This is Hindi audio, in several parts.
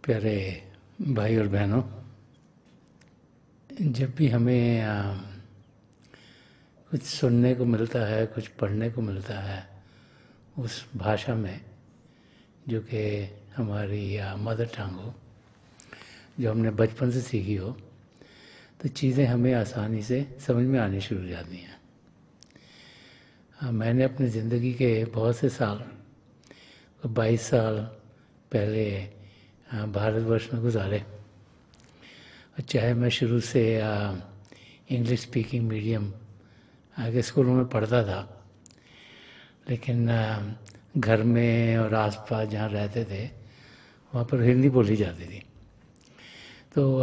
प्यारे भाई और बहनों, जब भी हमें कुछ सुनने को मिलता है, कुछ पढ़ने को मिलता है उस भाषा में जो कि हमारी मदर टंग हो, जो हमने बचपन से सीखी हो, तो चीज़ें हमें आसानी से समझ में आनी शुरू हो जाती हैं। मैंने अपनी ज़िंदगी के बहुत से साल, 22 साल पहले भारतवर्ष में गुजारे, और चाहे मैं शुरू से इंग्लिश स्पीकिंग मीडियम आगे स्कूलों में पढ़ता था, लेकिन घर में और आसपास जहाँ रहते थे वहाँ पर हिंदी बोली जाती थी। तो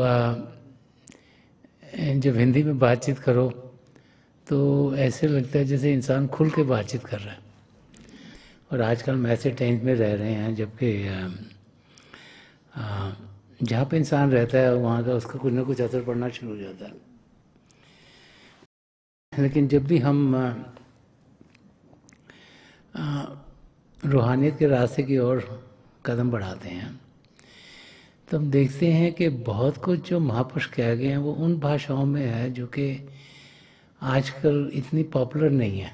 जब हिंदी में बातचीत करो तो ऐसे लगता है जैसे इंसान खुल के बातचीत कर रहा है। और आजकल हम ऐसे टाइम में रह रहे हैं जबकि जहाँ पे इंसान रहता है वहाँ का उसका कुछ ना कुछ असर पड़ना शुरू हो जाता है। लेकिन जब भी हम रूहानियत के रास्ते की ओर कदम बढ़ाते हैं तो हम देखते हैं कि बहुत कुछ जो महापुरुष कह गए हैं वो उन भाषाओं में है जो कि आजकल इतनी पॉपुलर नहीं है।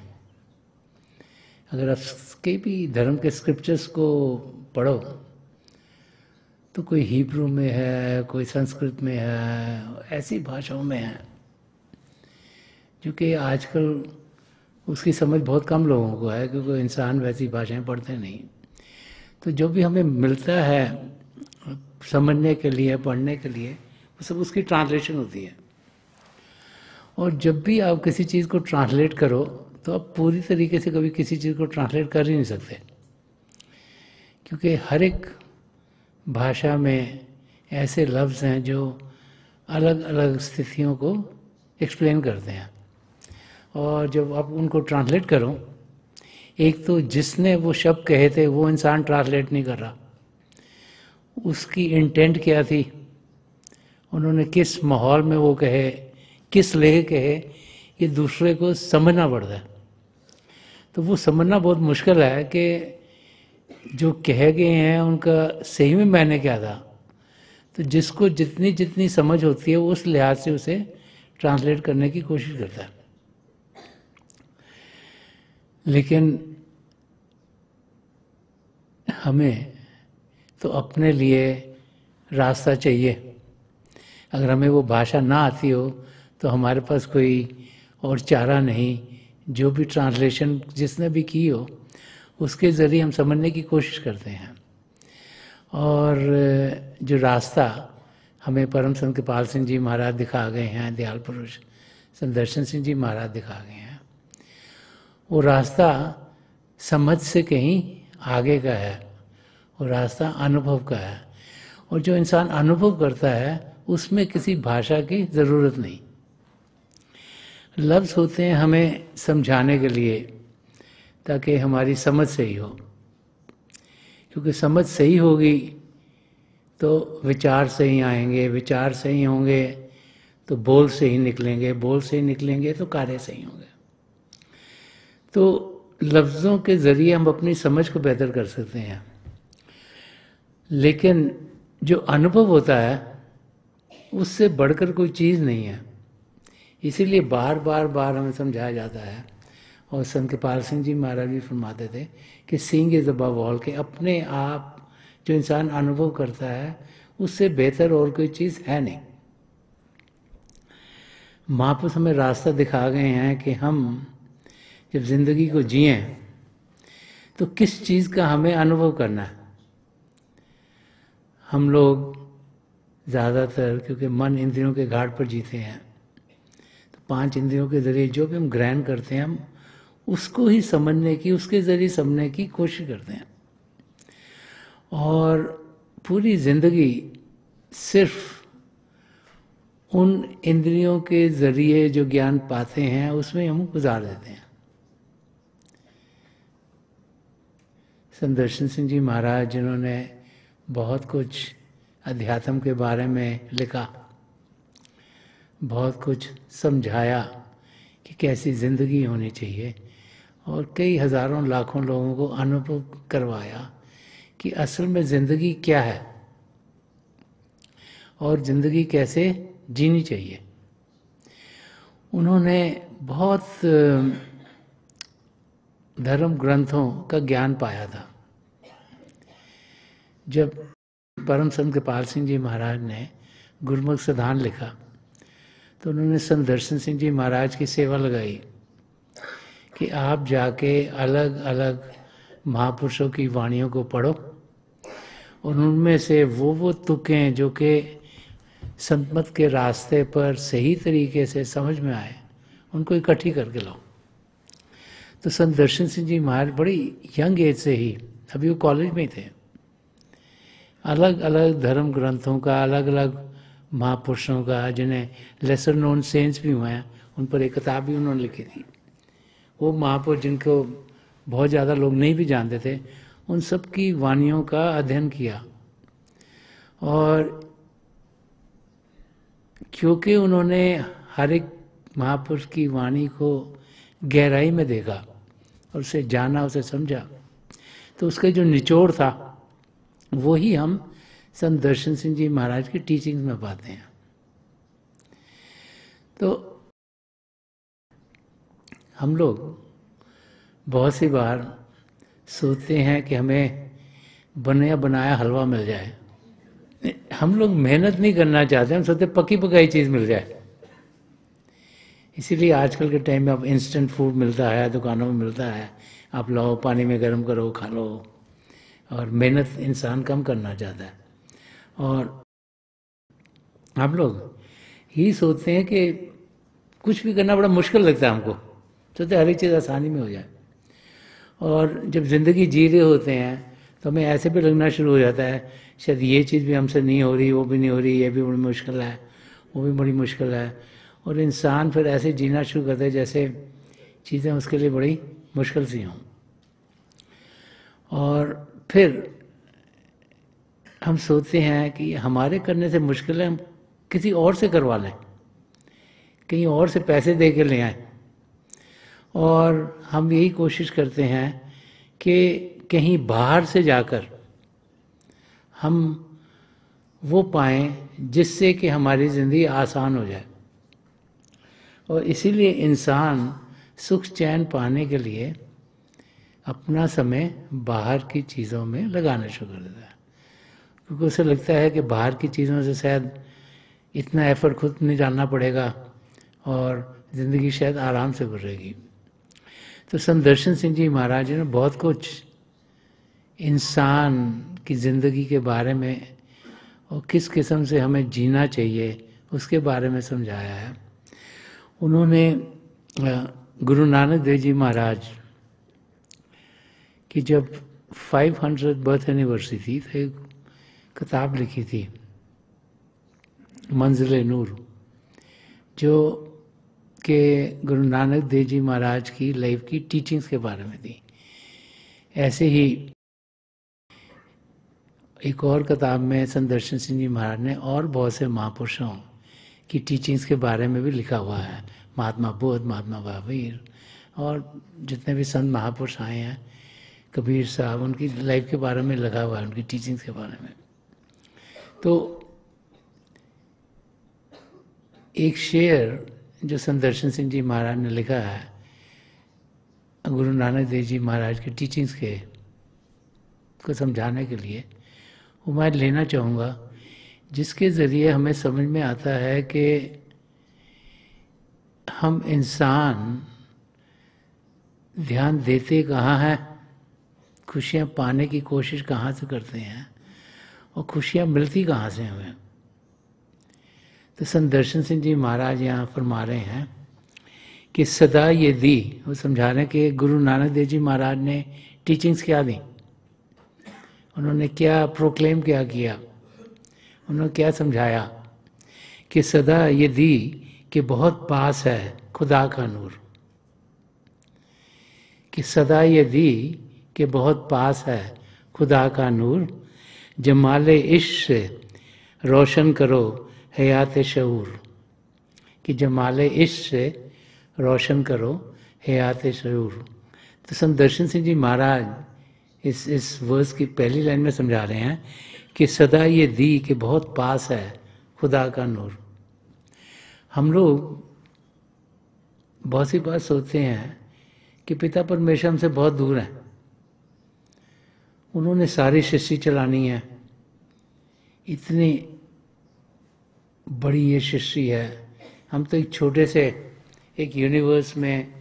अगर आप के भी धर्म के स्क्रिप्चर्स को पढ़ो तो कोई हिब्रू में है, कोई संस्कृत में है, ऐसी भाषाओं में है जो कि आजकल उसकी समझ बहुत कम लोगों को है, क्योंकि इंसान वैसी भाषाएं पढ़ते नहीं। तो जो भी हमें मिलता है समझने के लिए, पढ़ने के लिए, वो सब उसकी ट्रांसलेशन होती है। और जब भी आप किसी चीज़ को ट्रांसलेट करो तो आप पूरी तरीके से कभी किसी चीज़ को ट्रांसलेट कर ही नहीं सकते, क्योंकि हर एक भाषा में ऐसे लफ्ज़ हैं जो अलग अलग स्थितियों को एक्सप्लेन करते हैं। और जब आप उनको ट्रांसलेट करो, एक तो जिसने वो शब्द कहे थे वो इंसान ट्रांसलेट नहीं कर रहा, उसकी इंटेंट क्या थी, उन्होंने किस माहौल में वो कहे, किस लेके कहे, ये दूसरे को समझना पड़ता है। तो वो समझना बहुत मुश्किल है कि जो कह गए हैं उनका सही में मायने क्या था। तो जिसको जितनी जितनी समझ होती है वो उस लिहाज से उसे ट्रांसलेट करने की कोशिश करता है। लेकिन हमें तो अपने लिए रास्ता चाहिए। अगर हमें वो भाषा ना आती हो तो हमारे पास कोई और चारा नहीं। जो भी ट्रांसलेशन जिसने भी की हो उसके ज़रिए हम समझने की कोशिश करते हैं। और जो रास्ता हमें परम संत कृपाल सिंह जी महाराज दिखा गए हैं, दयाल पुरुष संत दर्शन सिंह जी महाराज दिखा गए हैं, वो रास्ता समझ से कहीं आगे का है। वो रास्ता अनुभव का है। और जो इंसान अनुभव करता है उसमें किसी भाषा की ज़रूरत नहीं। लफ्ज़ होते हैं हमें समझाने के लिए, ताकि हमारी समझ सही हो, क्योंकि समझ सही होगी तो विचार सही आएंगे, विचार सही होंगे तो बोल सही निकलेंगे, बोल सही निकलेंगे तो कार्य सही होंगे। तो लफ्ज़ों के ज़रिए हम अपनी समझ को बेहतर कर सकते हैं। लेकिन जो अनुभव होता है उससे बढ़कर कोई चीज़ नहीं है। इसीलिए बार बार हमें समझाया जाता है। और संत कृपाल सिंह जी महाराज भी फरमाते थे कि सीइंग इज़ अबव ऑल, के अपने आप जो इंसान अनुभव करता है उससे बेहतर और कोई चीज़ है नहीं। महापुरुष हमें रास्ता दिखा गए हैं कि हम जब ज़िंदगी को जिएं तो किस चीज़ का हमें अनुभव करना है। हम लोग ज़्यादातर क्योंकि मन इंद्रियों के घाट पर जीते हैं, तो 5 इंद्रियों के ज़रिए जो भी हम ग्रहण करते हैं हम उसको ही समझने की, उसके ज़रिए समझने की कोशिश करते हैं। और पूरी ज़िंदगी सिर्फ उन इंद्रियों के ज़रिए जो ज्ञान पाते हैं उसमें हम गुजार देते हैं। संत दर्शन सिंह जी महाराज जिन्होंने बहुत कुछ अध्यात्म के बारे में लिखा, बहुत कुछ समझाया कि कैसी ज़िंदगी होनी चाहिए, और कई हज़ारों लाखों लोगों को अनुभव करवाया कि असल में ज़िंदगी क्या है। और ज़िंदगी कैसे जीनी चाहिए। उन्होंने बहुत धर्म ग्रंथों का ज्ञान पाया था। जब परम संत कृपाल सिंह जी महाराज ने गुरमुख सिद्धांत लिखा तो उन्होंने संत दर्शन सिंह जी महाराज की सेवा लगाई कि आप जाके अलग अलग महापुरुषों की वाणियों को पढ़ो और उनमें से वो तुकें जो कि संतमत के रास्ते पर सही तरीके से समझ में आए उनको इकट्ठी करके लाओ। तो संत दर्शन सिंह जी महाराज बड़ी यंग एज से ही, अभी वो कॉलेज में ही थे, अलग अलग धर्म ग्रंथों का, अलग अलग महापुरुषों का, जिन्हें लेसर नोन सेंट्स भी हुए हैं, उन पर एक किताब भी उन्होंने लिखी थी। वो महापुरुष जिनको बहुत ज़्यादा लोग नहीं भी जानते थे, उन सब की वाणियों का अध्ययन किया। और क्योंकि उन्होंने हर एक महापुरुष की वाणी को गहराई में देखा और उसे जाना, उसे समझा, तो उसका जो निचोड़ था वो ही हम संत दर्शन सिंह जी महाराज की टीचिंग्स में पाते हैं। तो हम लोग बहुत सी बार सोचते हैं कि हमें बने बनाया हलवा मिल जाए। हम लोग मेहनत नहीं करना चाहते, हम सोचते पकी पकाई चीज़ मिल जाए। इसीलिए आजकल के टाइम में अब इंस्टेंट फूड मिलता है, दुकानों में मिलता है, आप लाओ, पानी में गर्म करो, खा लो, और मेहनत इंसान कम करना चाहता है। और आप लोग ही सोचते हैं कि कुछ भी करना बड़ा मुश्किल लगता है हमको, सोचते हर एक चीज़ आसानी में हो जाए। और जब ज़िंदगी जी रहे होते हैं तो हमें ऐसे भी लगना शुरू हो जाता है शायद ये चीज़ भी हमसे नहीं हो रही, वो भी नहीं हो रही, ये भी बड़ी मुश्किल है, वो भी बड़ी मुश्किल है। और इंसान फिर ऐसे जीना शुरू करता है जैसे चीज़ें उसके लिए बड़ी मुश्किल सी हों। और फिर हम सोचते हैं कि हमारे करने से मुश्किल है, हम किसी और से करवा लें, कहीं और से पैसे दे के ले आएँ। और हम यही कोशिश करते हैं कि कहीं बाहर से जाकर हम वो पाएँ जिससे कि हमारी ज़िंदगी आसान हो जाए। और इसीलिए इंसान सुख चैन पाने के लिए अपना समय बाहर की चीज़ों में लगाना शुरू कर देता है, क्योंकि उसे लगता है कि बाहर की चीज़ों से शायद इतना एफर्ट खुद नहीं डालना पड़ेगा और ज़िंदगी शायद आराम से गुजरेगी। तो संत दर्शन सिंह जी महाराज ने बहुत कुछ इंसान की ज़िंदगी के बारे में और किस किस्म से हमें जीना चाहिए उसके बारे में समझाया है। उन्होंने गुरु नानक देव जी महाराज की जब 500 बर्थ एनिवर्सरी थी तो एक किताब लिखी थी, मंजिल नूर, जो कि गुरु नानक देव जी महाराज की लाइफ की टीचिंग्स के बारे में थी। ऐसे ही एक और किताब में संत दर्शन सिंह जी महाराज ने और बहुत से महापुरुषों की टीचिंग्स के बारे में भी लिखा हुआ है। महात्मा बुद्ध, महात्मा महावीर और जितने भी संत महापुरुष आए हैं, कबीर साहब, उनकी लाइफ के बारे में लिखा हुआ है, उनकी टीचिंग्स के बारे में। तो एक शेर जो संत दर्शन सिंह जी महाराज ने लिखा है गुरु नानक देव जी महाराज के टीचिंग्स के को समझाने के लिए, वो मैं लेना चाहूँगा, जिसके ज़रिए हमें समझ में आता है कि हम इंसान ध्यान देते कहाँ हैं, खुशियाँ पाने की कोशिश कहाँ से करते हैं और खुशियाँ मिलती कहाँ से हमें। तो संत दर्शन सिंह जी महाराज यहाँ फरमा रहे हैं कि सदा ये दी, वो समझा रहे हैं कि गुरु नानक देव जी महाराज ने टीचिंग्स क्या दी, उन्होंने क्या प्रोक्लेम क्या किया, उन्होंने क्या समझाया कि सदा ये दी कि बहुत पास है खुदा का नूर, कि सदा ये दी कि बहुत पास है खुदा का नूर, जमाले इश्क से रोशन करो हयात शऊर, कि जमाले इश्क से रोशन करो हयात शऊर। तो संत दर्शन सिंह जी महाराज इस वर्स की पहली लाइन में समझा रहे हैं कि सदा ये दी कि बहुत पास है खुदा का नूर। हम लोग बहुत सी बार सोचते हैं कि पिता परमेश्वर हमसे बहुत दूर हैं, उन्होंने सारी सृष्टि चलानी है, इतनी बड़ी ये सृष्टि है, हम तो एक छोटे से एक यूनिवर्स में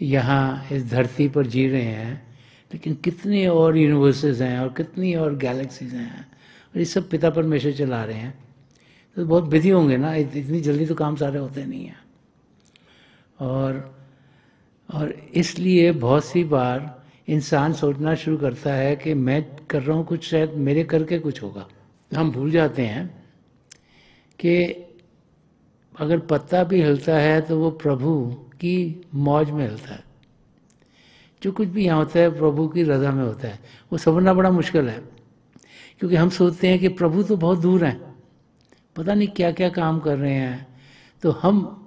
यहाँ इस धरती पर जी रहे हैं, लेकिन कितने और यूनिवर्सेस हैं और कितनी और गैलेक्सीज हैं, और ये सब पिता परमेश्वर चला रहे हैं। तो बहुत बिजी होंगे ना, इतनी जल्दी तो काम सारे होते नहीं हैं। और इसलिए बहुत सी बार इंसान सोचना शुरू करता है कि मैं कर रहा हूँ कुछ, शायद मेरे करके कुछ होगा। हम भूल जाते हैं कि अगर पत्ता भी हिलता है तो वो प्रभु की मौज में हिलता है। जो कुछ भी यहाँ होता है प्रभु की रज़ा में होता है। वो समझना बड़ा मुश्किल है, क्योंकि हम सोचते हैं कि प्रभु तो बहुत दूर हैं, पता नहीं क्या क्या काम कर रहे हैं, तो हम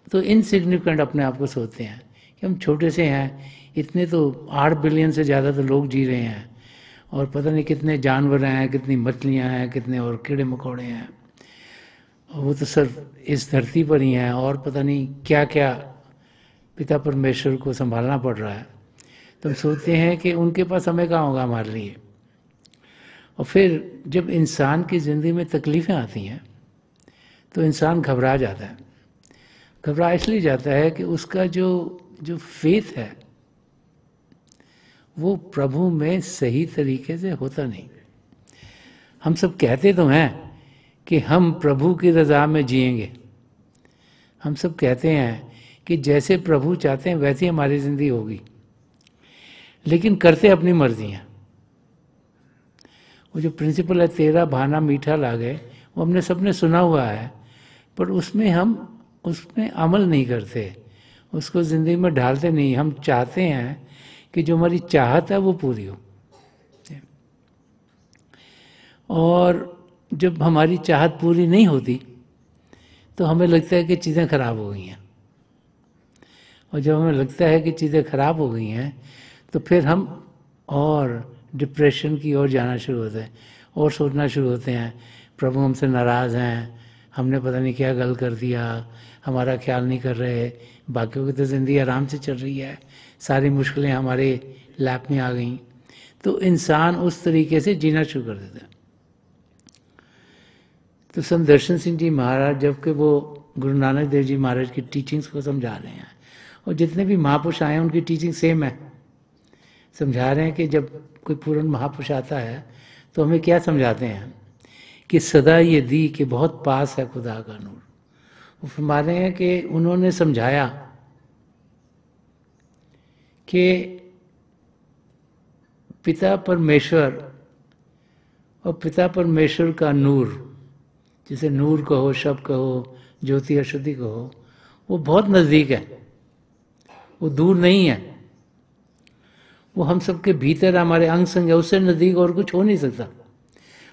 तो इनसिग्निफिकेंट अपने आप को सोचते हैं कि हम छोटे से हैं। इतने तो 8 बिलियन से ज़्यादा तो लोग जी रहे हैं, और पता नहीं कितने जानवर हैं, कितनी मछलियाँ हैं, कितने और कीड़े मकोड़े हैं, और वो तो सिर्फ इस धरती पर ही हैं, और पता नहीं क्या क्या पिता परमेश्वर को संभालना पड़ रहा है। तो हम सोचते हैं कि उनके पास समय कहाँ होगा हमारे लिए। और फिर जब इंसान की ज़िंदगी में तकलीफ़ें आती हैं तो इंसान घबरा जाता है। घबरा इसलिए जाता है कि उसका जो फेथ है वो प्रभु में सही तरीके से होता नहीं। हम सब कहते तो हैं कि हम प्रभु की रज़ा में जिएंगे, हम सब कहते हैं कि जैसे प्रभु चाहते हैं वैसी हमारी ज़िंदगी होगी, लेकिन करते अपनी मर्जी हैं। वो जो प्रिंसिपल है तेरा भाना मीठा लागे, वो हमने सबने सुना हुआ है, पर उसमें अमल नहीं करते, उसको ज़िंदगी में ढालते नहीं। हम चाहते हैं कि जो हमारी चाहत है वो पूरी हो, और जब हमारी चाहत पूरी नहीं होती तो हमें लगता है कि चीज़ें खराब हो गई हैं, और जब हमें लगता है कि चीज़ें खराब हो गई हैं तो फिर हम और डिप्रेशन की ओर जाना शुरू होते हैं, और सोचना शुरू होते हैं प्रभु हमसे नाराज़ हैं, हमने पता नहीं क्या गलत कर दिया, हमारा ख्याल नहीं कर रहे, बाकियों की तो ज़िंदगी आराम से चल रही है, सारी मुश्किलें हमारे लैप में आ गई। तो इंसान उस तरीके से जीना शुरू कर देता है। तो संत दर्शन सिंह जी महाराज जबकि वो गुरु नानक देव जी महाराज की टीचिंग्स को समझा रहे हैं, और जितने भी महापुरुष आए हैं उनकी टीचिंग सेम है, समझा रहे हैं कि जब कोई पूर्ण महापुरुष आता है तो हमें क्या समझाते हैं कि सदा ये दी कि बहुत पास है खुदा का नूर। वो फरमा रहे हैं कि उन्होंने समझाया कि पिता परमेश्वर और पिता परमेश्वर का नूर, जिसे नूर कहो, शब्द कहो, ज्योति अशुद्धि कहो, वो बहुत नज़दीक है, वो दूर नहीं है। वो हम सबके भीतर हमारे अंग संग है, उससे नज़दीक और कुछ हो नहीं सकता।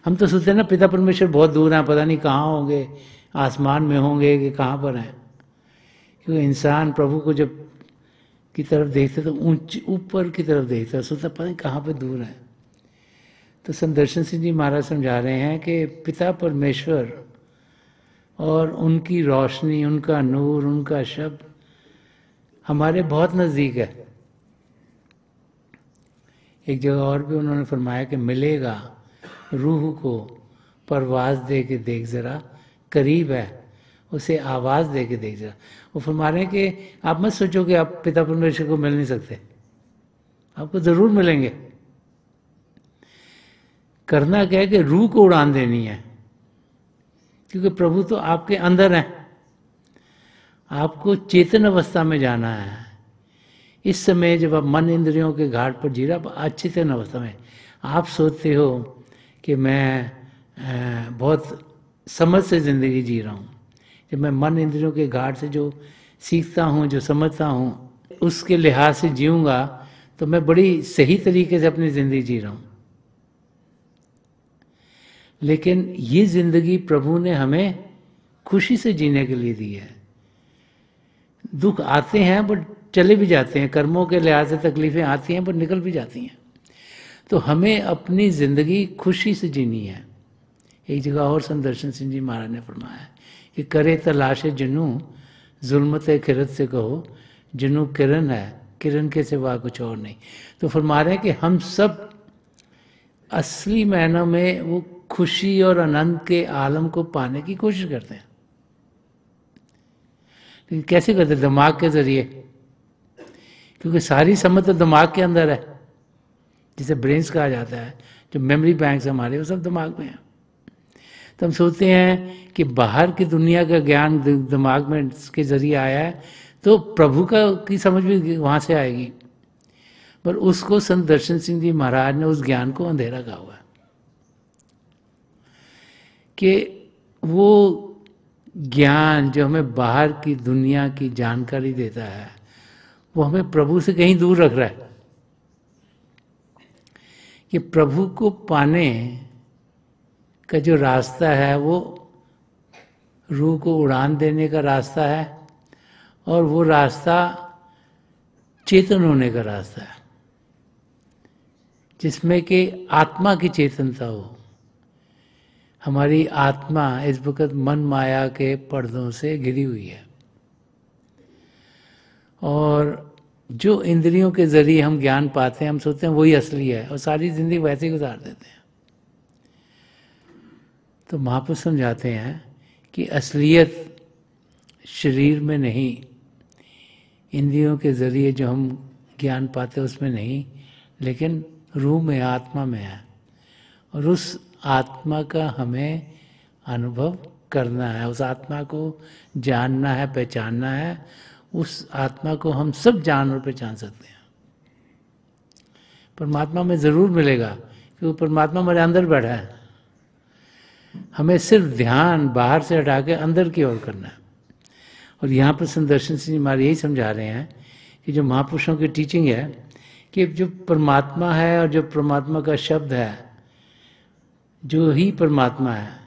हम तो सोचते हैं ना पिता परमेश्वर बहुत दूर हैं, पता नहीं कहाँ होंगे, आसमान में होंगे कि कहाँ पर हैं। क्योंकि इंसान प्रभु को जब की तरफ देखते तो ऊंच ऊपर की तरफ देखता, सोचता पता नहीं कहाँ पे दूर है। तो संत दर्शन सिंह जी महाराज समझा रहे हैं कि पिता परमेश्वर और उनकी रोशनी, उनका नूर, उनका शब्द हमारे बहुत नज़दीक है। एक जगह और भी उन्होंने फरमाया कि मिलेगा रूह को परवाज़ दे के देख ज़रा, करीब है उसे आवाज़ दे के देख ज़रा। वो फरमा रहे हैं कि आप मत सोचो कि आप पिता परमेश्वर को मिल नहीं सकते, आपको ज़रूर मिलेंगे। करना क्या है कि रूह को उड़ान देनी है, क्योंकि प्रभु तो आपके अंदर हैं। आपको चेतन अवस्था में जाना है। इस समय जब आप मन इंद्रियों के घाट पर जी रहा, अच्छी चेतन अवस्था में आप सोचते हो कि मैं बहुत समझ से ज़िंदगी जी रहा हूँ। जब मैं मन इंद्रियों के घाट से जो सीखता हूँ, जो समझता हूँ, उसके लिहाज से जीऊँगा तो मैं बड़ी सही तरीके से अपनी ज़िंदगी जी रहा हूँ। लेकिन ये ज़िंदगी प्रभु ने हमें खुशी से जीने के लिए दी है। दुख आते हैं बट चले भी जाते हैं, कर्मों के लिहाज से तकलीफ़ें आती हैं पर निकल भी जाती हैं। तो हमें अपनी ज़िंदगी खुशी से जीनी है, एक जगह और संत दर्शन सिंह जी महाराज ने फरमाया है कि करे तलाशे जुनू जुल्मत किरत से कहो, जुनू किरण है, किरण के सिवा कुछ और नहीं। तो फरमा रहे हैं कि हम सब असली मायनों में वो खुशी और आनंद के आलम को पाने की कोशिश करते हैं। लेकिन कैसे करते हैं? दिमाग के जरिए, क्योंकि सारी समझ तो दिमाग के अंदर है, जिसे ब्रेन्स कहा जाता है, जो मेमोरी बैंक्स हमारे वो सब दिमाग में है। तो हम सोचते हैं कि बाहर की दुनिया का ज्ञान दिमाग में के जरिए आया है तो प्रभु की समझ भी वहाँ से आएगी, पर उसको संत दर्शन सिंह जी महाराज ने उस ज्ञान को अंधेरा कहा हुआ है कि वो ज्ञान जो हमें बाहर की दुनिया की जानकारी देता है वो हमें प्रभु से कहीं दूर रख रहा है। कि प्रभु को पाने का जो रास्ता है वो रूह को उड़ान देने का रास्ता है, और वो रास्ता चेतन होने का रास्ता है, जिसमें कि आत्मा की चेतनता हो। हमारी आत्मा इस वक्त मन माया के पर्दों से घिरी हुई है, और जो इंद्रियों के जरिए हम ज्ञान पाते हैं हम सोचते हैं वही असली है, और सारी जिंदगी वैसे ही गुजार देते हैं। तो महापुरुष समझाते हैं कि असलियत शरीर में नहीं, इंद्रियों के जरिए जो हम ज्ञान पाते हैं उसमें नहीं, लेकिन रूह में, आत्मा में है, और उस आत्मा का हमें अनुभव करना है, उस आत्मा को जानना है, पहचानना है। उस आत्मा को हम सब जान और पहचान सकते हैं। परमात्मा में जरूर मिलेगा, क्योंकि परमात्मा हमारे अंदर बैठा है। हमें सिर्फ ध्यान बाहर से हटा के अंदर की ओर करना है। और यहाँ पर संत दर्शन सिंह जी महाराज यही समझा रहे हैं कि जो महापुरुषों की टीचिंग है कि जो परमात्मा है और जो परमात्मा का शब्द है, जो ही परमात्मा है,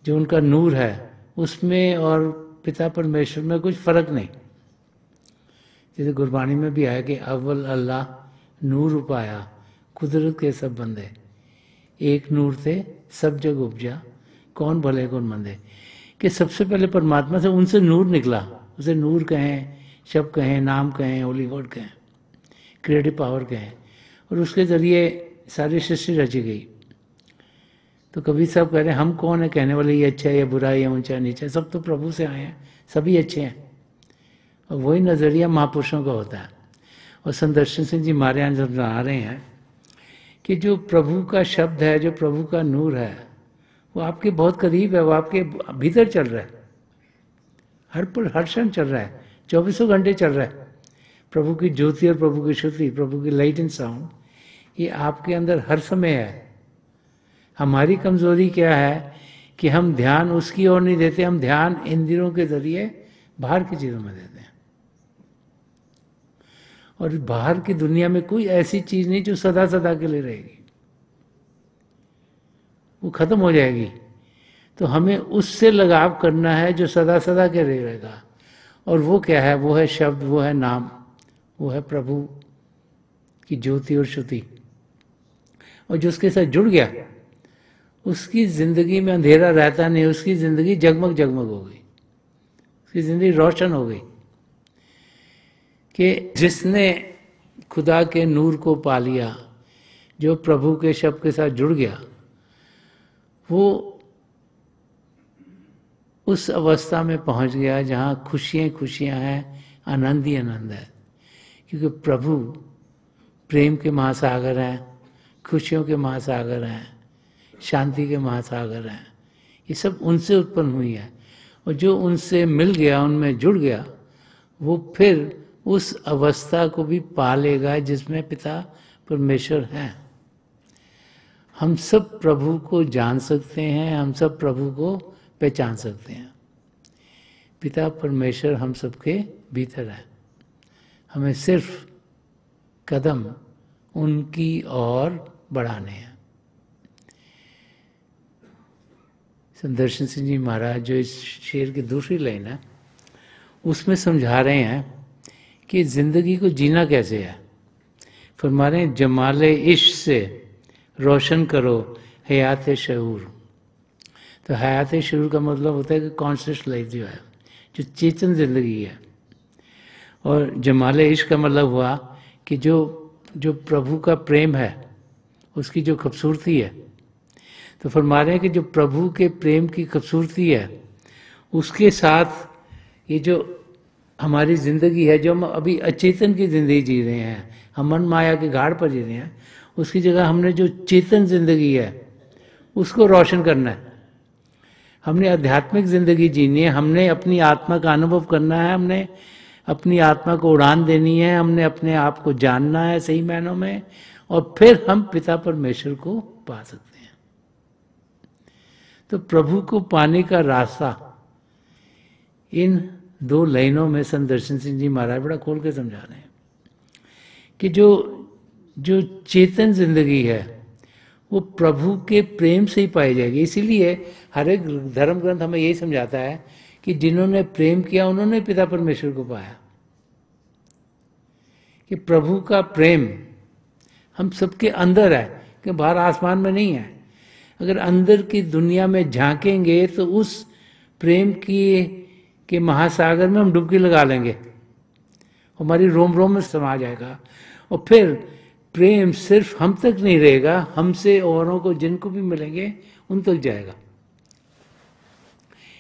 जो उनका नूर है, उसमें और पिता परमेश्वर में कुछ फर्क नहीं। जैसे गुरबाणी में भी आया कि अव्वल अल्लाह नूर उपाया, कुदरत के सब बंदे, एक नूर से सब जग उपजा, कौन भले कौन मंदे। कि सबसे पहले परमात्मा से उनसे नूर निकला, उसे नूर कहें, शब्द कहें, नाम कहें, होली वर्ड कहें, क्रिएटिव पावर कहें, और उसके जरिए सारी सृष्टि रची गई। तो कभी सब कह रहे हैं हम कौन है कहने वाले, ये अच्छा है या बुरा है या ऊंचा नीचा, सब तो प्रभु से आए हैं, सभी अच्छे हैं। और वही नज़रिया महापुरुषों का होता है। और संत दर्शन सिंह जी महाराज समझा रहे हैं कि जो प्रभु का शब्द है, जो प्रभु का नूर है, वो आपके बहुत करीब है, वो आपके भीतर चल रहा है, हर पल हर क्षण चल रहा है, 24 घंटे चल रहा है। प्रभु की ज्योति और प्रभु की श्रुति, प्रभु की लाइट एंड साउंड, ये आपके अंदर हर समय है। हमारी कमजोरी क्या है कि हम ध्यान उसकी ओर नहीं देते, हम ध्यान इंद्रियों के जरिए बाहर की चीज़ों में देते हैं। और बाहर की दुनिया में कोई ऐसी चीज़ नहीं जो सदा सदा के लिए रहेगी, वो खत्म हो जाएगी। तो हमें उससे लगाव करना है जो सदा सदा के लिए रहेगा। और वो क्या है? वो है शब्द, वो है नाम, वो है प्रभु की ज्योति और श्रुति। और जो उसके साथ जुड़ गया उसकी जिंदगी में अंधेरा रहता नहीं, उसकी जिंदगी जगमग जगमग हो गई, उसकी जिंदगी रोशन हो गई। कि जिसने खुदा के नूर को पा लिया, जो प्रभु के शब्द के साथ जुड़ गया, वो उस अवस्था में पहुंच गया जहां खुशियां खुशियां हैं, आनंद ही आनंद है। क्योंकि प्रभु प्रेम के महासागर हैं, खुशियों के महासागर हैं, शांति के महासागर हैं। ये सब उनसे उत्पन्न हुई है। और जो उनसे मिल गया, उनमें जुड़ गया, वो फिर उस अवस्था को भी पा लेगा जिसमें पिता परमेश्वर हैं। हम सब प्रभु को जान सकते हैं, हम सब प्रभु को पहचान सकते हैं। पिता परमेश्वर हम सबके भीतर है। हमें सिर्फ कदम उनकी ओर बढ़ाने हैं। संत दर्शन सिंह जी महाराज जो इस शेर की दूसरी लाइन है उसमें समझा रहे हैं कि जिंदगी को जीना कैसे है। फरमा रहे हैं जमाले इश्क से रोशन करो हयात शऊर। तो हयात शुरू का मतलब होता है कि कॉन्शियस लाइफ जो है, जो चेतन जिंदगी है। और जमाल इश्क का मतलब हुआ कि जो जो प्रभु का प्रेम है उसकी जो खूबसूरती है। तो फरमा रहे हैं कि जो प्रभु के प्रेम की खूबसूरती है उसके साथ ये जो हमारी ज़िंदगी है, जो हम अभी अचेतन की ज़िंदगी जी रहे हैं, हम मन माया के घाट पर जी रहे हैं, उसकी जगह हमने जो चेतन ज़िंदगी है उसको रोशन करना है। हमने आध्यात्मिक ज़िंदगी जीनी है, हमने अपनी आत्मा का अनुभव करना है, हमने अपनी आत्मा को उड़ान देनी है, हमने अपने आप को जानना है सही मायनों में, और फिर हम पिता परमेश्वर को पा सकते हैं। तो प्रभु को पाने का रास्ता इन 2 लाइनों में संत दर्शन सिंह जी महाराज बड़ा खोल के समझा रहे हैं कि जो जो चेतन जिंदगी है वो प्रभु के प्रेम से ही पाई जाएगी। इसीलिए हर एक धर्म ग्रंथ हमें यही समझाता है कि जिन्होंने प्रेम किया उन्होंने पिता परमेश्वर को पाया। कि प्रभु का प्रेम हम सबके अंदर है, कि बाहर आसमान में नहीं है। अगर अंदर की दुनिया में झांकेंगे तो उस प्रेम के महासागर में हम डुबकी लगा लेंगे, हमारी रोम रोम में समा जाएगा। और फिर प्रेम सिर्फ हम तक नहीं रहेगा, हमसे औरों को जिनको भी मिलेंगे उन तक जाएगा।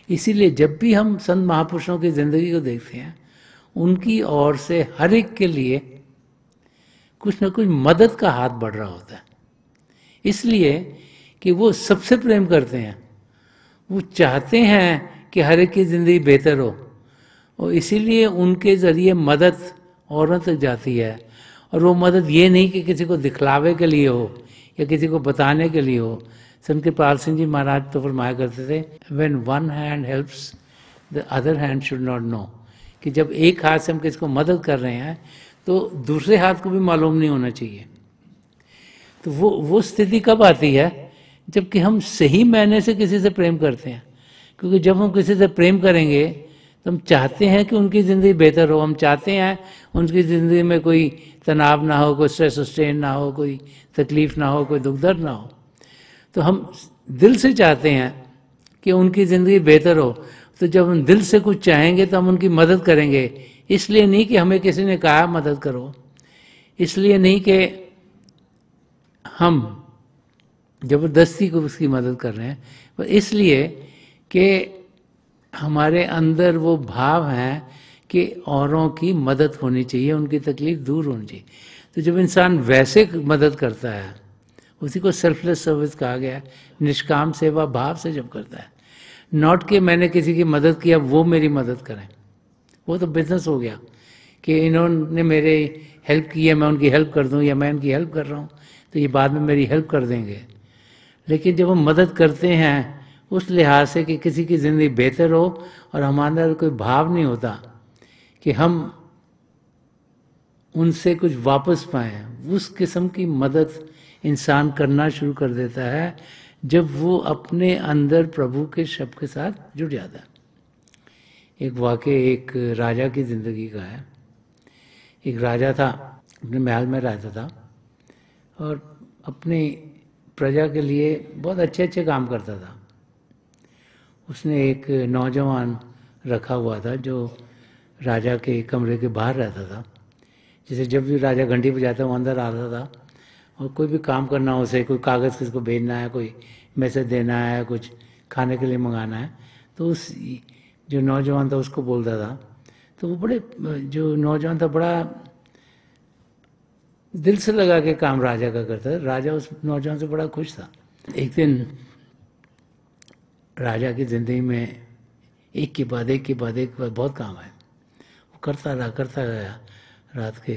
इसीलिए जब भी हम संत महापुरुषों की जिंदगी को देखते हैं, उनकी ओर से हर एक के लिए कुछ न कुछ मदद का हाथ बढ़ रहा होता है। इसलिए कि वो सबसे प्रेम करते हैं, वो चाहते हैं कि हर एक की जिंदगी बेहतर हो, और इसीलिए उनके जरिए मदद औरों तक जाती है। और वो मदद ये नहीं कि किसी को दिखलावे के लिए हो या किसी को बताने के लिए हो। संत कृपाल सिंह जी महाराज तो फरमाया करते थे, when one hand helps the other hand should not know, कि जब एक हाथ से हम किसी को मदद कर रहे हैं तो दूसरे हाथ को भी मालूम नहीं होना चाहिए। तो वो स्थिति कब आती है? जबकि हम सही मायने से किसी से प्रेम करते हैं। क्योंकि जब हम किसी से प्रेम करेंगे तो हम चाहते हैं कि उनकी ज़िंदगी बेहतर हो, हम चाहते हैं उनकी ज़िंदगी में कोई तनाव ना हो, कोई स्ट्रेस स्ट्रेन ना हो, कोई तकलीफ ना हो, कोई दुख दर्द ना हो। तो हम दिल से चाहते हैं कि उनकी ज़िंदगी बेहतर हो। तो जब हम दिल से कुछ चाहेंगे तो हम उनकी मदद करेंगे। इसलिए नहीं कि हमें किसी ने कहा मदद करो, इसलिए नहीं कि हम ज़बरदस्ती को उसकी मदद कर रहे हैं, पर इसलिए कि हमारे अंदर वो भाव है कि औरों की मदद होनी चाहिए, उनकी तकलीफ दूर होनी चाहिए। तो जब इंसान वैसे मदद करता है, उसी को सेल्फलेस सर्विस कहा गया है, निष्काम सेवा भाव से जब करता है, नॉट कि मैंने किसी की मदद किया वो मेरी मदद करें। वो तो बिजनेस हो गया कि इन्होंने मेरे हेल्प की है, मैं उनकी हेल्प कर दूं, या मैं उनकी हेल्प कर रहा हूं तो ये बाद में मेरी हेल्प कर देंगे। लेकिन जब हम मदद करते हैं उस लिहाज से कि किसी की ज़िंदगी बेहतर हो, और हमारे अंदर कोई भाव नहीं होता कि हम उनसे कुछ वापस पाएँ, उस किस्म की मदद इंसान करना शुरू कर देता है जब वो अपने अंदर प्रभु के शब्द के साथ जुड़ जाता है। एक वाक़या एक राजा की ज़िंदगी का है। एक राजा था, अपने महल में रहता था और अपनी प्रजा के लिए बहुत अच्छे अच्छे काम करता था। उसने एक नौजवान रखा हुआ था जो राजा के कमरे के बाहर रहता था। जैसे जब भी राजा घंटी बजाता वो अंदर आता था, और कोई भी काम करना हो, उसे कोई कागज़ किसी को भेजना है, कोई मैसेज देना है, कुछ खाने के लिए मंगाना है, तो उस जो नौजवान था उसको बोलता था। तो वो जो नौजवान था बड़ा दिल से लगा के काम राजा का करता था। राजा उस नौजवान से बड़ा खुश था। एक दिन राजा की ज़िंदगी में एक के बाद एक बहुत काम है। वो करता गया। रात के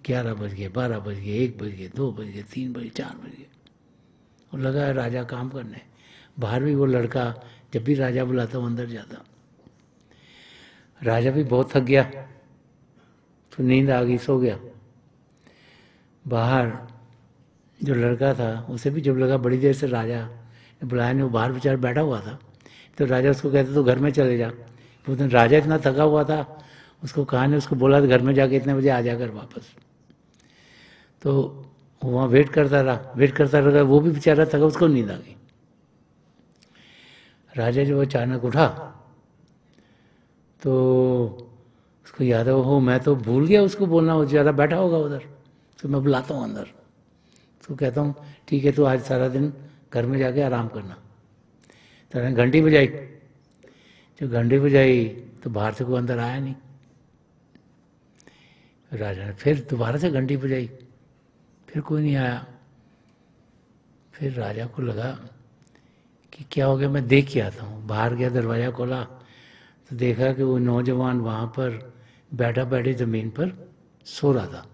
11 बज गए, 12 बज गए, 1 बज गए, 2 बज गए, 3 बज गए, 4 बज गए, और लगा है राजा काम करने। बाहर भी वो लड़का जब भी राजा बुलाता वो अंदर जाता। राजा भी बहुत थक गया, तो नींद आ गई, सो गया। बाहर जो लड़का था उसे भी जब लगा बड़ी देर से राजा ने बुलाया नहीं, वो बाहर बेचारा बैठा हुआ था, तो राजा उसको कहते तो घर में चले जा। वो दिन राजा इतना थका हुआ था, उसको कहा नहीं, उसको बोला घर में जाके इतने बजे आ जाकर वापस। तो वहाँ वेट करता रहा, वो भी बेचारा थका, उसको नींद आ गई। राजा जब अचानक उठा तो उसको याद हो मैं तो भूल गया उसको बोलना, वो ज़्यादा बैठा होगा उधर, तो मैं बुलाता हूँ अंदर। तो कहता हूँ ठीक है, तो आज सारा दिन घर में जाके आराम करना। तो घंटी बजाई, जब घंटी बजाई तो बाहर से कोई अंदर आया नहीं। राजा ने फिर दोबारा से घंटी बजाई, फिर कोई नहीं आया। फिर राजा को लगा कि क्या हो गया, मैं देख के आता हूँ। बाहर गया, दरवाज़ा खोला तो देखा कि वो नौजवान वहाँ पर बैठा बैठे ज़मीन पर सो रहा था।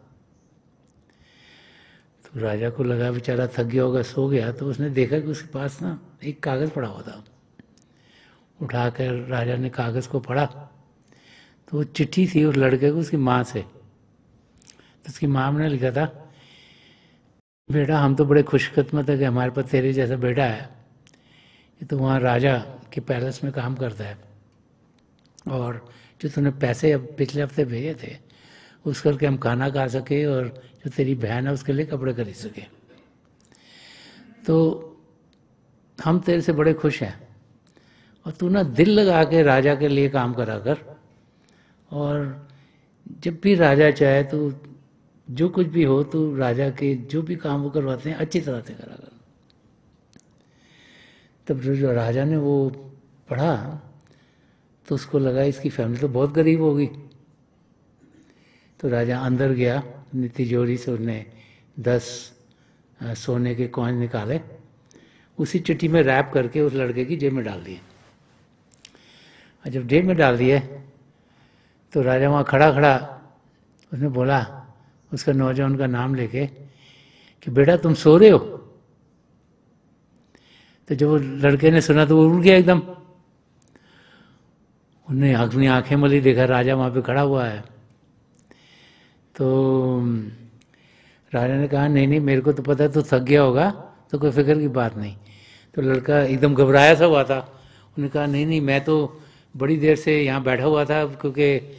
तो राजा को लगा बेचारा थक गया होगा, सो गया। तो उसने देखा कि उसके पास ना एक कागज़ पड़ा हुआ था। उठाकर राजा ने कागज़ को पढ़ा तो वो चिट्ठी थी उस लड़के को उसकी माँ से। तो उसकी माँ ने लिखा था, बेटा हम तो बड़े खुशकिस्मत है कि हमारे पास तेरे जैसा बेटा है। ये तो वहाँ राजा के पैलेस में काम करता है, और जो तूने पैसे अब पिछले हफ्ते भेजे थे उस करके हम खाना खा सके, और जो तेरी बहन है उसके लिए कपड़े खरीद सके। तो हम तेरे से बड़े खुश हैं, और तू ना दिल लगा के राजा के लिए काम करा कर, और जब भी राजा चाहे तो जो कुछ भी हो तो राजा के जो भी काम वो करवाते हैं अच्छी तरह से करा कर। तब जो राजा ने वो पढ़ा तो उसको लगा इसकी फैमिली तो बहुत गरीब होगी। तो राजा अंदर गया, अपनी तिजोरी से उसने 10 सोने के कॉइन निकाले, उसी चिट्ठी में रैप करके उस लड़के की जेब में डाल दिए। और जब जेब में डाल दिए तो राजा वहाँ खड़ा खड़ा उसने बोला, उसका नौजवान का नाम लेके, कि बेटा तुम सो रहे हो। तो जब वो लड़के ने सुना तो वो उड़ गया एकदम। उन्हें अपनी आंखें मली, देखा राजा वहाँ पे खड़ा हुआ है। तो राजा ने कहा नहीं नहीं मेरे को तो पता है तू थक गया होगा, तो कोई फिक्र की बात नहीं। तो लड़का एकदम घबराया सा हुआ था। उन्होंने कहा नहीं नहीं मैं तो बड़ी देर से यहाँ बैठा हुआ था, क्योंकि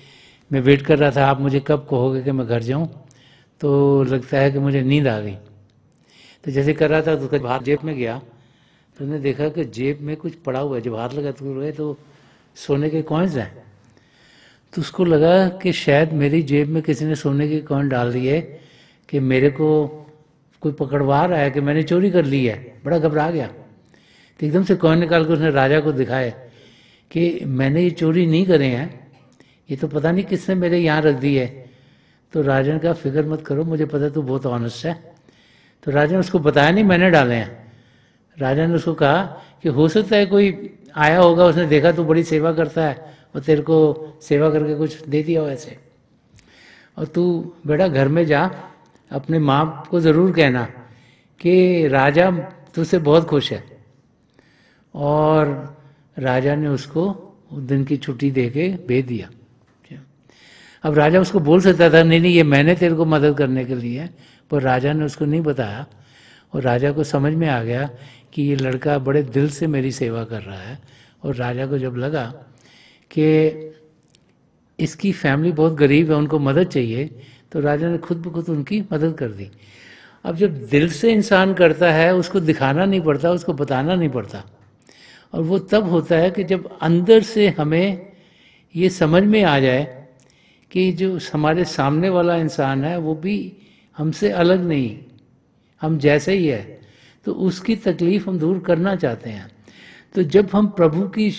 मैं वेट कर रहा था आप मुझे कब कहोगे कि मैं घर जाऊँ, तो लगता है कि मुझे नींद आ गई। तो जैसे कर रहा था तो उसका हाथ जेब में गया, तो उसने देखा कि जेब में कुछ पड़ा हुआ है। जब हाथ लगा तो सोने के कॉइन्स हैं। तो उसको लगा कि शायद मेरी जेब में किसी ने सोने के कॉइन डाल दिए, कि मेरे को कोई पकड़वा रहा है कि मैंने चोरी कर ली है। बड़ा घबरा गया। तो एकदम से कॉइन निकाल कर उसने राजा को दिखाए कि मैंने ये चोरी नहीं करे हैं, ये तो पता नहीं किसने मेरे यहाँ रख दी है। तो राजा ने कहा फिक्र मत करो, मुझे पता तू बहुत ऑनेस्ट है। तो राजा ने उसको बताया नहीं मैंने डाले हैं। राजा ने उसको कहा कि हो सकता है कोई आया होगा, उसने देखा तू बड़ी सेवा करता है और तेरे को सेवा करके कुछ दे दिया हो ऐसे, और तू बेटा घर में जा, अपने माँ को ज़रूर कहना कि राजा तुझसे बहुत खुश है। और राजा ने उसको उस दिन की छुट्टी दे के भेज दिया। अब राजा उसको बोल सकता था नहीं नहीं ये मैंने तेरे को मदद करने के लिए, पर राजा ने उसको नहीं बताया। और राजा को समझ में आ गया कि ये लड़का बड़े दिल से मेरी सेवा कर रहा है। और राजा को जब लगा कि इसकी फैमिली बहुत गरीब है, उनको मदद चाहिए, तो राजा ने खुद ब खुद उनकी मदद कर दी। अब जब दिल से इंसान करता है उसको दिखाना नहीं पड़ता, उसको बताना नहीं पड़ता। और वो तब होता है कि जब अंदर से हमें ये समझ में आ जाए कि जो हमारे सामने वाला इंसान है वो भी हमसे अलग नहीं, हम जैसे ही है, तो उसकी तकलीफ हम दूर करना चाहते हैं। तो जब हम प्रभु की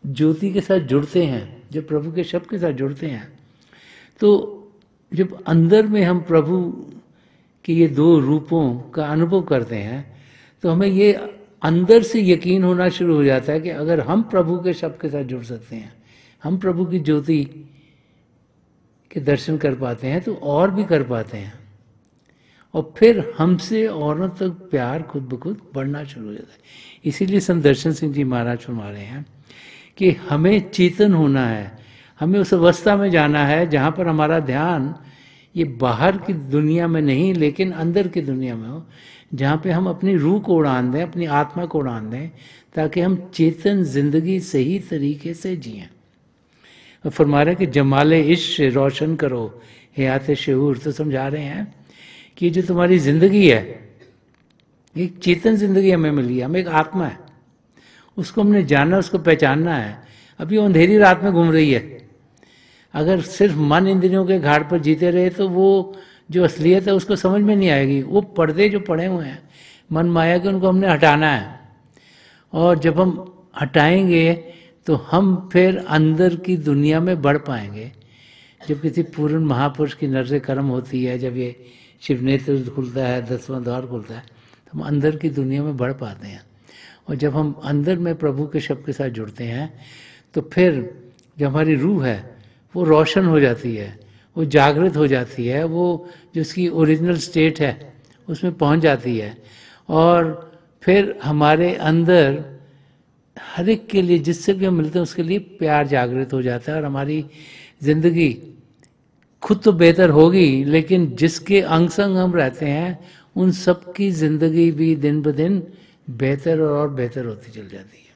ज्योति के साथ जुड़ते हैं, जब प्रभु के शब्द के साथ जुड़ते हैं, तो जब अंदर में हम प्रभु के ये दो रूपों का अनुभव करते हैं, तो हमें ये अंदर से यकीन होना शुरू हो जाता है कि अगर हम प्रभु के शब्द के साथ जुड़ सकते हैं, हम प्रभु की ज्योति के दर्शन कर पाते हैं, तो और भी कर पाते हैं। और फिर हमसे औरों तक प्यार खुद ब खुद बढ़ना शुरू हो जाता है। इसीलिए संत दर्शन सिंह जी महाराज फरमा रहे हैं कि हमें चेतन होना है, हमें उस अवस्था में जाना है जहाँ पर हमारा ध्यान ये बाहर की दुनिया में नहीं लेकिन अंदर की दुनिया में हो, जहाँ पे हम अपनी रूह को उड़ान दें, अपनी आत्मा को उड़ान दें, ताकि हम चेतन जिंदगी सही तरीके से जिएं। फरमा रहे कि जमाले इश्क रोशन करो हयात शऊर। तो समझा रहे हैं कि जो तुम्हारी जिंदगी है, एक चेतन जिंदगी हमें मिली है, हम एक आत्मा है, उसको हमने जानना, उसको पहचानना है। अभी वो अंधेरी रात में घूम रही है। अगर सिर्फ मन इंद्रियों के घाट पर जीते रहे तो वो जो असलियत है उसको समझ में नहीं आएगी। वो पर्दे जो पड़े हुए हैं मन माया के, उनको हमने हटाना है। और जब हम हटाएंगे तो हम फिर अंदर की दुनिया में बढ़ पाएंगे। जब किसी पूर्ण महापुरुष की नजर कर्म होती है, जब ये शिव नेत्र खुलता है, 10वां द्वार खुलता है, तो हम अंदर की दुनिया में बढ़ पाते हैं। और जब हम अंदर में प्रभु के शब्द के साथ जुड़ते हैं तो फिर जो हमारी रूह है वो रोशन हो जाती है, वो जागृत हो जाती है, वो जो उसकी ओरिजिनल स्टेट है उसमें पहुंच जाती है। और फिर हमारे अंदर हर एक के लिए, जिससे भी हम मिलते हैं उसके लिए प्यार जागृत हो जाता है। और हमारी जिंदगी खुद तो बेहतर होगी, लेकिन जिसके अंग संग हम रहते हैं उन सब की जिंदगी भी दिन ब दिन बेहतर और बेहतर होती चल जाती है।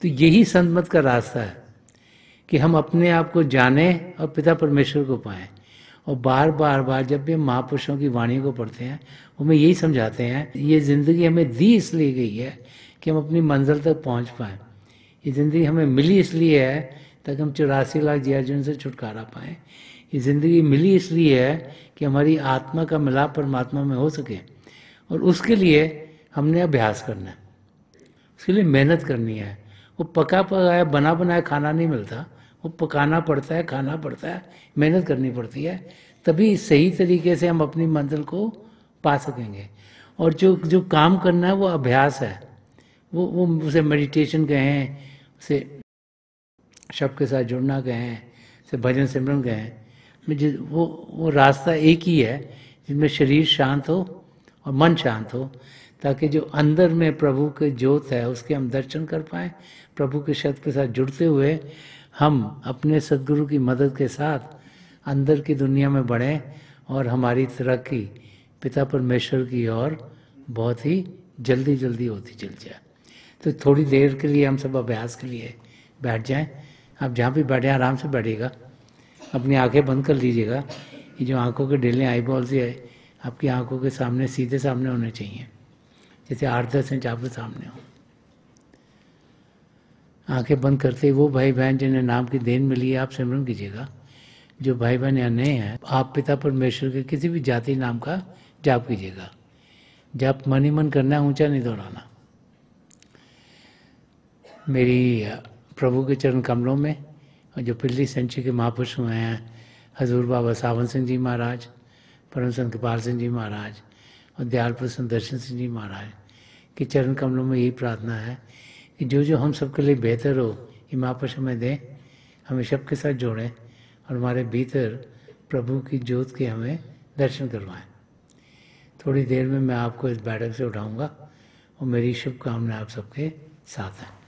तो यही संत मत का रास्ता है कि हम अपने आप को जाने और पिता परमेश्वर को पाएं। और बार बार बार जब भी हम महापुरुषों की वाणी को पढ़ते हैं वो हमें यही समझाते हैं, ये ज़िंदगी हमें दी इसलिए गई है कि हम अपनी मंजिल तक पहुंच पाएं। ये ज़िंदगी हमें मिली इसलिए है ताकि हम 84 लाख जीवार्जुन से छुटकारा पाएं। ये ज़िंदगी मिली इसलिए है कि हमारी आत्मा का मिलाप परमात्मा में हो सके। और उसके लिए हमने अभ्यास करना है, उसके लिए मेहनत करनी है। वो पका पकाया बना बनाया खाना नहीं मिलता, वो पकाना पड़ता है, खाना पड़ता है, मेहनत करनी पड़ती है, तभी सही तरीके से हम अपनी मंजिल को पा सकेंगे। और जो जो काम करना है वो अभ्यास है। वो उसे मेडिटेशन कहें, उसे शब्द के साथ जुड़ना कहें, उसे भजन सिमरन कहें, वो रास्ता एक ही है जिसमें शरीर शांत हो और मन शांत हो, ताकि जो अंदर में प्रभु के ज्योत है उसके हम दर्शन कर पाएँ। प्रभु के शब्द के साथ जुड़ते हुए हम अपने सदगुरु की मदद के साथ अंदर की दुनिया में बढ़ें और हमारी तरक्की पिता परमेश्वर की ओर बहुत ही जल्दी जल्दी होती चल जाए। तो थोड़ी देर के लिए हम सब अभ्यास के लिए बैठ जाएं। आप जहाँ भी बैठे आराम से बैठिएगा, अपनी आंखें बंद कर लीजिएगा। ये जो आंखों के डेले आई बॉल्स है आपकी आंखों के सामने, सीधे सामने होने चाहिए, जैसे 8-10 इंच आपके सामने हो। आंखें बंद करते ही वो भाई बहन जिन्हें नाम की देन मिली है आप सिमरन कीजिएगा। जो भाई बहन यहाँ नए हैं आप पिता परमेश्वर के किसी भी जाति नाम का जाप कीजिएगा। जाप मन ही मन करना है, ऊंचा नहीं दोहराना। मेरी प्रभु के चरण कमलों में और जो पिछली सेंचुरी के महापुरुष हुए हैं, हजूर बाबा सावन सिंह जी महाराज, परम संत कृपाल सिंह जी महाराज और दयाल प्रसन्न दर्शन सिंह जी महाराज के चरण कमलों में यही प्रार्थना है कि जो जो हम सबके लिए बेहतर हो ये महापुरुष हमें दें, हमें सबके साथ जोड़ें और हमारे भीतर प्रभु की ज्योत के हमें दर्शन करवाएं। थोड़ी देर में मैं आपको इस बैठक से उठाऊंगा और मेरी शुभकामनाएं आप सबके साथ हैं।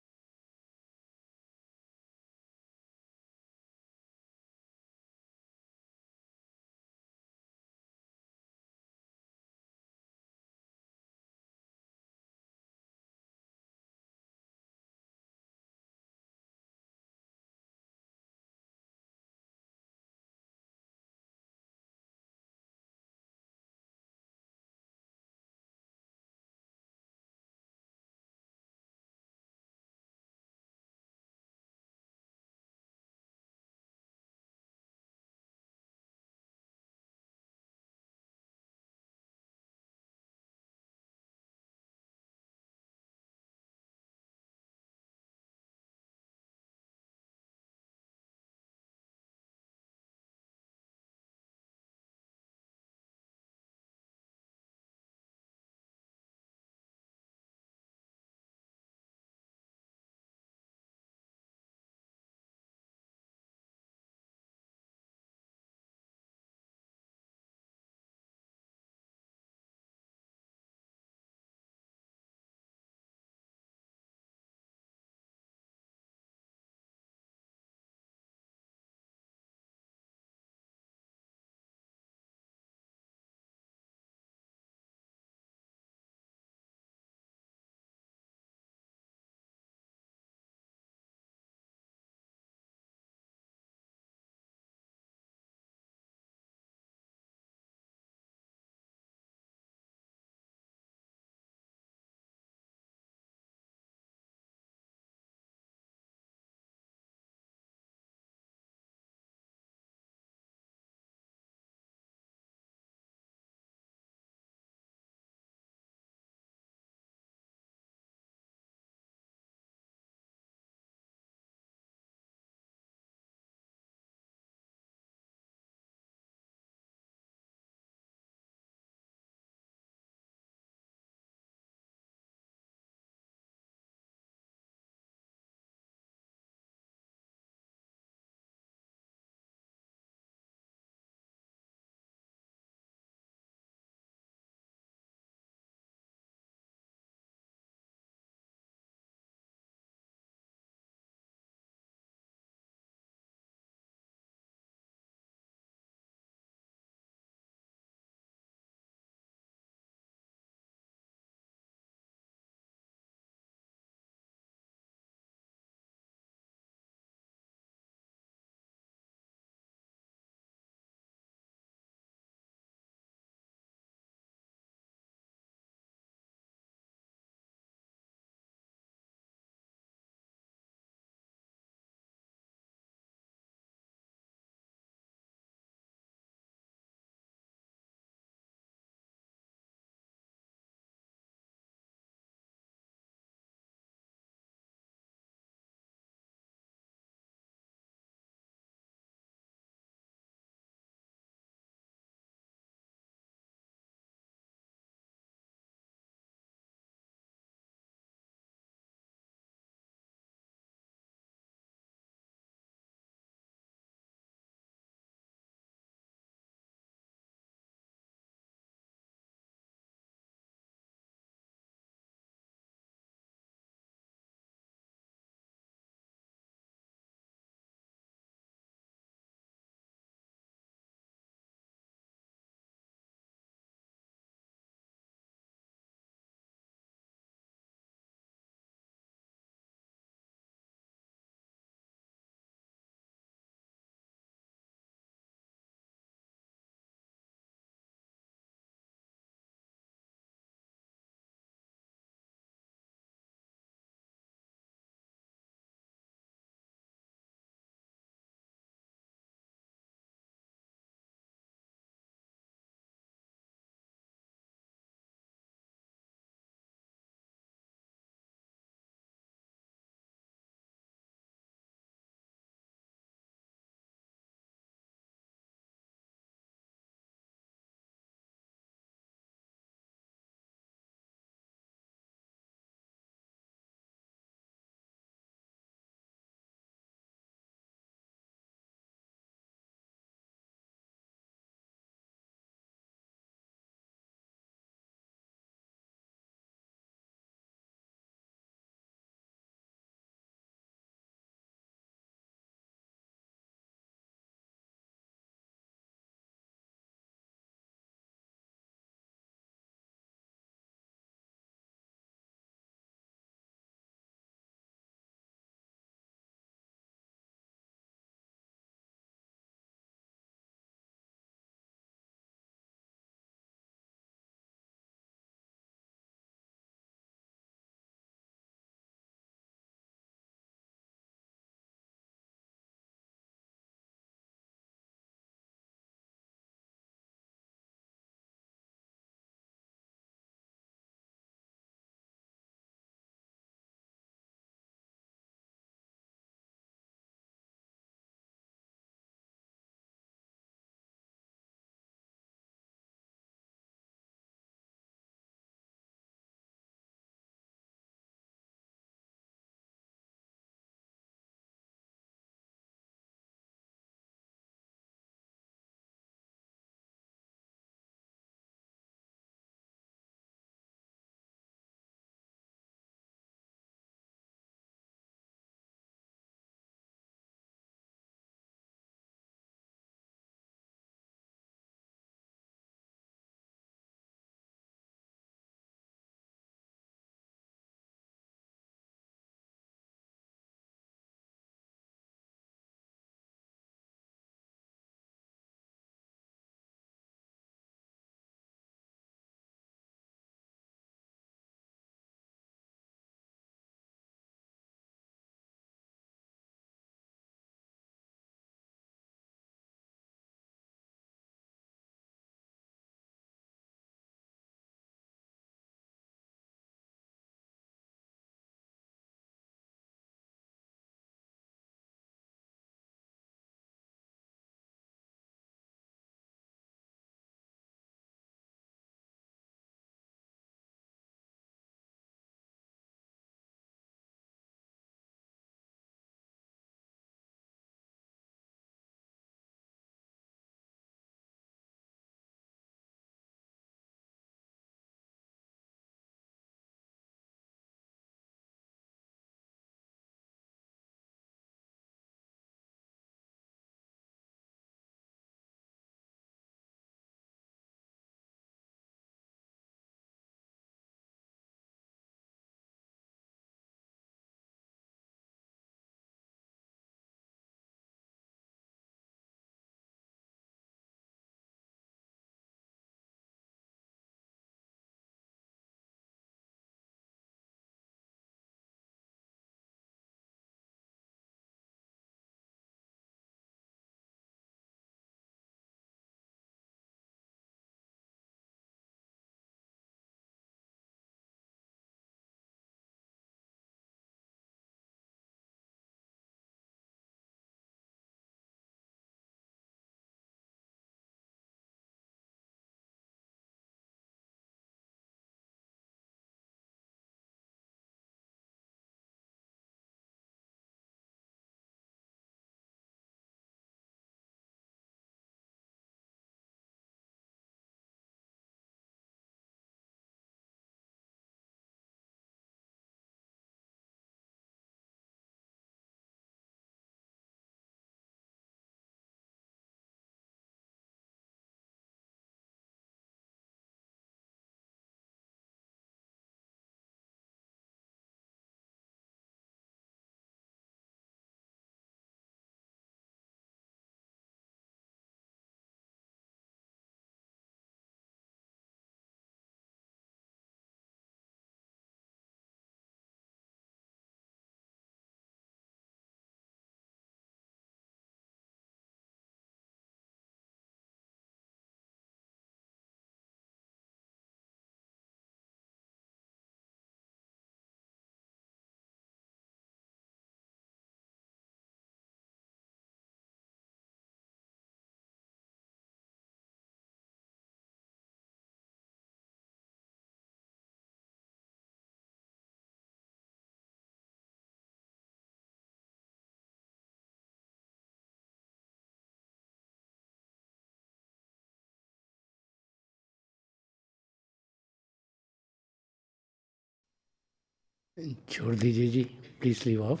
छोड़ दीजिए जी, प्लीज लीव ऑफ।